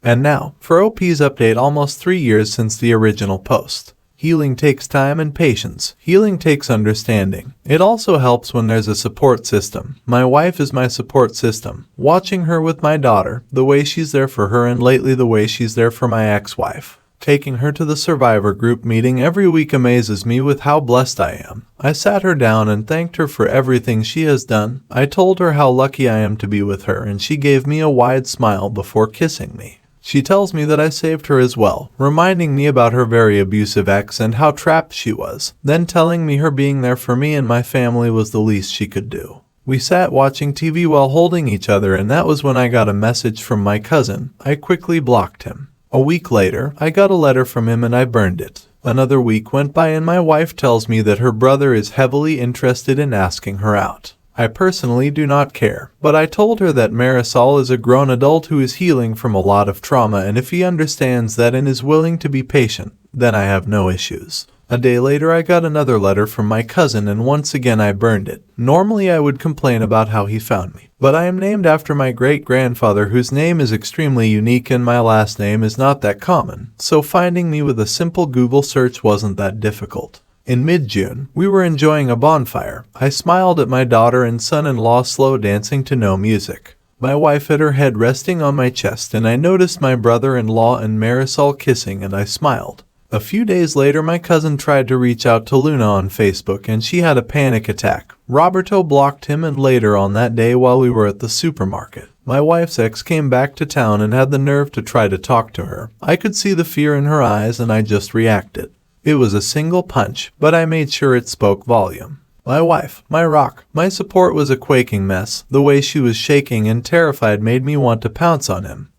And now, for OP's update, almost 3 years since the original post. Healing takes time and patience. Healing takes understanding. It also helps when there's a support system. My wife is my support system. Watching her with my daughter, the way she's there for her, and lately the way she's there for my ex-wife. Taking her to the Survivor group meeting every week amazes me with how blessed I am. I sat her down and thanked her for everything she has done. I told her how lucky I am to be with her, and she gave me a wide smile before kissing me. She tells me that I saved her as well, reminding me about her very abusive ex and how trapped she was, then telling me her being there for me and my family was the least she could do. We sat watching TV while holding each other, and that was when I got a message from my cousin. I quickly blocked him. A week later, I got a letter from him and I burned it. Another week went by and my wife tells me that her brother is heavily interested in asking her out. I personally do not care, but I told her that Marisol is a grown adult who is healing from a lot of trauma, and if he understands that and is willing to be patient, then I have no issues. A day later I got another letter from my cousin, and once again I burned it. Normally I would complain about how he found me, but I am named after my great-grandfather, whose name is extremely unique and my last name is not that common, so finding me with a simple Google search wasn't that difficult. In mid-June, we were enjoying a bonfire. I smiled at my daughter and son-in-law slow dancing to no music. My wife had her head resting on my chest, and I noticed my brother-in-law and Marisol kissing, and I smiled. A few days later, my cousin tried to reach out to Luna on Facebook, and she had a panic attack. Roberto blocked him, and later on that day while we were at the supermarket, my wife's ex came back to town and had the nerve to try to talk to her. I could see the fear in her eyes, and I just reacted. It was a single punch, but I made sure it spoke volume. My wife, my rock, my support was a quaking mess. The way she was shaking and terrified made me want to pounce on him.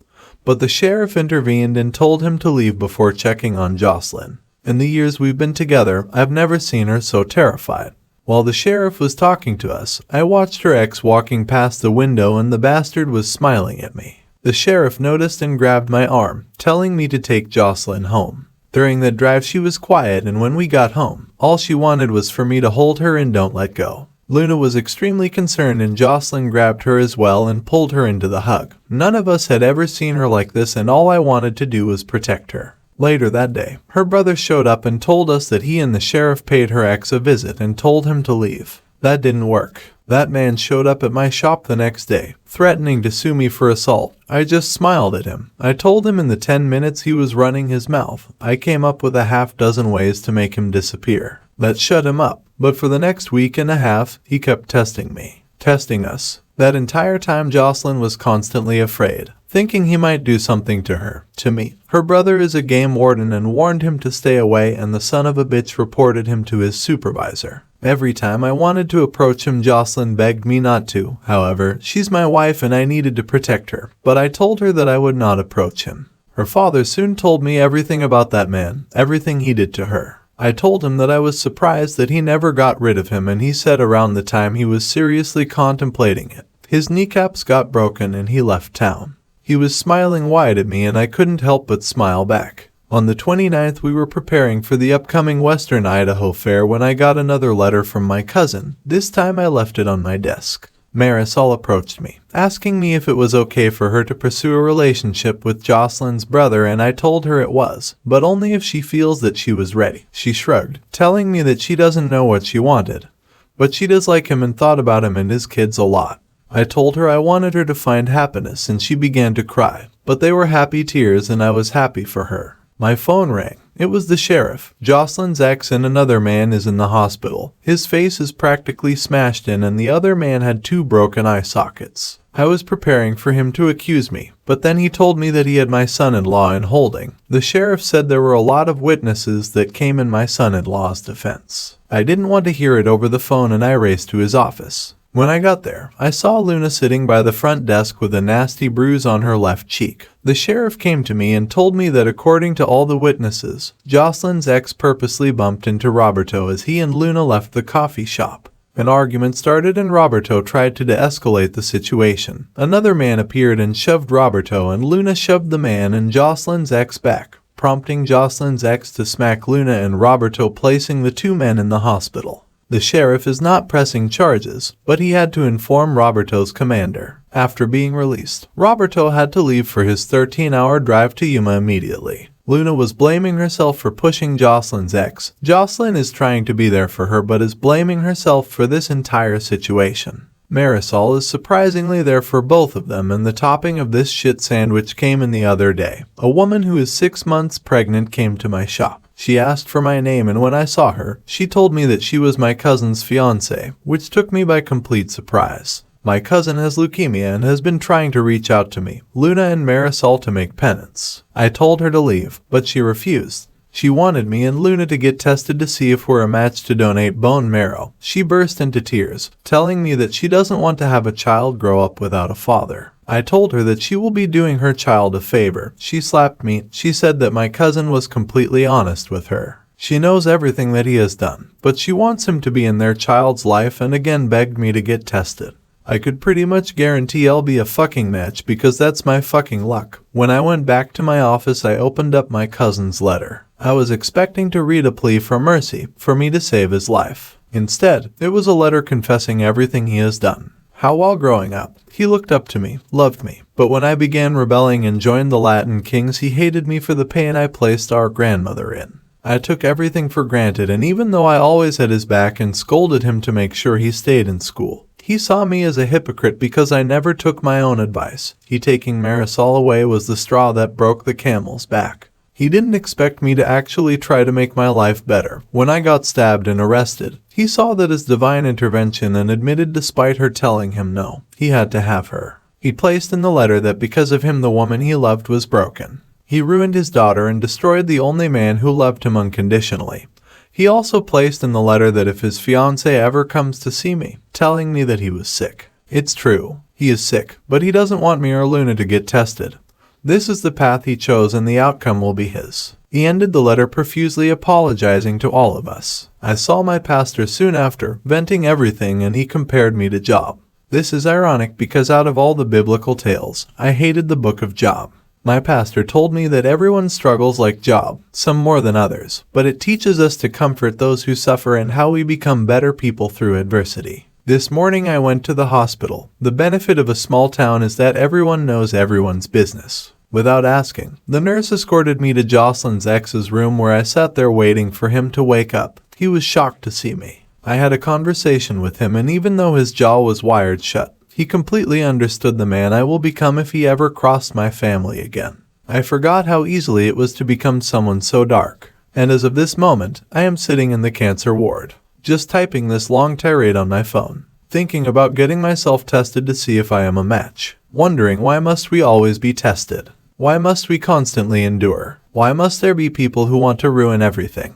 But the sheriff intervened and told him to leave before checking on Jocelyn. In the years we've been together, I've never seen her so terrified. While the sheriff was talking to us, I watched her ex walking past the window, and the bastard was smiling at me. The sheriff noticed and grabbed my arm, telling me to take Jocelyn home. During the drive she was quiet, and when we got home, all she wanted was for me to hold her and don't let go. Luna was extremely concerned, and Jocelyn grabbed her as well and pulled her into the hug. None of us had ever seen her like this, and all I wanted to do was protect her. Later that day, her brother showed up and told us that he and the sheriff paid her ex a visit and told him to leave. That didn't work. That man showed up at my shop the next day, threatening to sue me for assault. I just smiled at him. I told him in the 10 minutes he was running his mouth, I came up with a half-dozen ways to make him disappear. That shut him up. But for the next week and a half, he kept testing me. Testing us. That entire time Jocelyn was constantly afraid, thinking he might do something to her, to me. Her brother is a game warden and warned him to stay away, and the son of a bitch reported him to his supervisor. Every time I wanted to approach him, Jocelyn begged me not to. However, she's my wife and I needed to protect her, but I told her that I would not approach him. Her father soon told me everything about that man, everything he did to her. I told him that I was surprised that he never got rid of him, and he said around the time he was seriously contemplating it. His kneecaps got broken and he left town. He was smiling wide at me, and I couldn't help but smile back. On the 29th, we were preparing for the upcoming Western Idaho Fair when I got another letter from my cousin. This time I left it on my desk. Marisol approached me, asking me if it was okay for her to pursue a relationship with Jocelyn's brother, and I told her it was, but only if she feels that she was ready. She shrugged, telling me that she doesn't know what she wanted, but she does like him and thought about him and his kids a lot. I told her I wanted her to find happiness, and she began to cry, but they were happy tears, and I was happy for her. My phone rang. It was the sheriff. Jocelyn's ex and another man is in the hospital. His face is practically smashed in, and the other man had 2 broken eye sockets. I was preparing for him to accuse me, but then he told me that he had my son-in-law in holding. The sheriff said there were a lot of witnesses that came in my son-in-law's defense. I didn't want to hear it over the phone, and I raced to his office. When I got there, I saw Luna sitting by the front desk with a nasty bruise on her left cheek. The sheriff came to me and told me that according to all the witnesses, Jocelyn's ex purposely bumped into Roberto as he and Luna left the coffee shop. An argument started and Roberto tried to de-escalate the situation. Another man appeared and shoved Roberto, and Luna shoved the man and Jocelyn's ex back, prompting Jocelyn's ex to smack Luna and Roberto, placing the 2 men in the hospital. The sheriff is not pressing charges, but he had to inform Roberto's commander. After being released, Roberto had to leave for his 13-hour drive to Yuma immediately. Luna was blaming herself for pushing Jocelyn's ex. Jocelyn is trying to be there for her but is blaming herself for this entire situation. Marisol is surprisingly there for both of them, and the topping of this shit sandwich came in the other day. A woman who is 6 months pregnant came to my shop. She asked for my name, and when I saw her, she told me that she was my cousin's fiancée, which took me by complete surprise. My cousin has leukemia and has been trying to reach out to me, Luna and Marisol, to make penance. I told her to leave, but she refused. She wanted me and Luna to get tested to see if we're a match to donate bone marrow. She burst into tears, telling me that she doesn't want to have a child grow up without a father. I told her that she will be doing her child a favor. She slapped me. She said that my cousin was completely honest with her. She knows everything that he has done, but she wants him to be in their child's life and again begged me to get tested. I could pretty much guarantee I'll be a fucking match because that's my fucking luck. When I went back to my office, I opened up my cousin's letter. I was expecting to read a plea for mercy, for me to save his life. Instead, it was a letter confessing everything he has done. How while growing up, he looked up to me, loved me, but when I began rebelling and joined the Latin Kings, he hated me for the pain I placed our grandmother in. I took everything for granted, and even though I always had his back and scolded him to make sure he stayed in school, he saw me as a hypocrite because I never took my own advice. He taking Marisol away was the straw that broke the camel's back. He didn't expect me to actually try to make my life better. When I got stabbed and arrested, he saw that as divine intervention and admitted despite her telling him no, he had to have her. He placed in the letter that because of him the woman he loved was broken. He ruined his daughter and destroyed the only man who loved him unconditionally. He also placed in the letter that if his fiancée ever comes to see me, telling me that he was sick. It's true, he is sick, but he doesn't want me or Luna to get tested. This is the path he chose and the outcome will be his. He ended the letter profusely apologizing to all of us. I saw my pastor soon after, venting everything, and he compared me to Job. This is ironic because out of all the biblical tales, I hated the book of Job. My pastor told me that everyone struggles like Job, some more than others, but it teaches us to comfort those who suffer and how we become better people through adversity. This morning I went to the hospital. The benefit of a small town is that everyone knows everyone's business. Without asking, the nurse escorted me to Jocelyn's ex's room where I sat there waiting for him to wake up. He was shocked to see me. I had a conversation with him, and even though his jaw was wired shut, he completely understood the man I will become if he ever crossed my family again. I forgot how easily it was to become someone so dark, and as of this moment, I am sitting in the cancer ward, just typing this long tirade on my phone, thinking about getting myself tested to see if I am a match, wondering why must we always be tested? Why must we constantly endure? Why must there be people who want to ruin everything?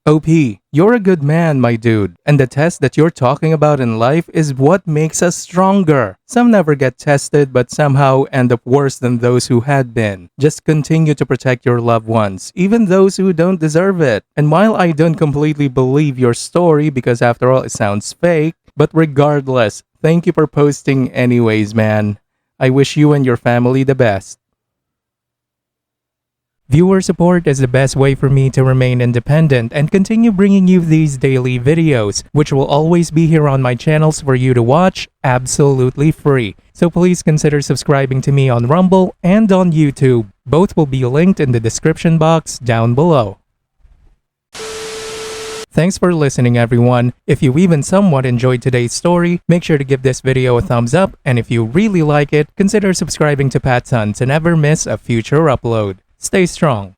OP, you're a good man, my dude. And the test that you're talking about in life is what makes us stronger. Some never get tested but somehow end up worse than those who had been. Just continue to protect your loved ones, even those who don't deserve it. And while I don't completely believe your story because after all it sounds fake, but regardless, thank you for posting anyways, man. I wish you and your family the best. Viewer support is the best way for me to remain independent and continue bringing you these daily videos, which will always be here on my channels for you to watch absolutely free. So please consider subscribing to me on Rumble and on YouTube. Both will be linked in the description box down below. Thanks for listening, everyone. If you even somewhat enjoyed today's story, make sure to give this video a thumbs up, and if you really like it, consider subscribing to PattSun to never miss a future upload. Stay strong.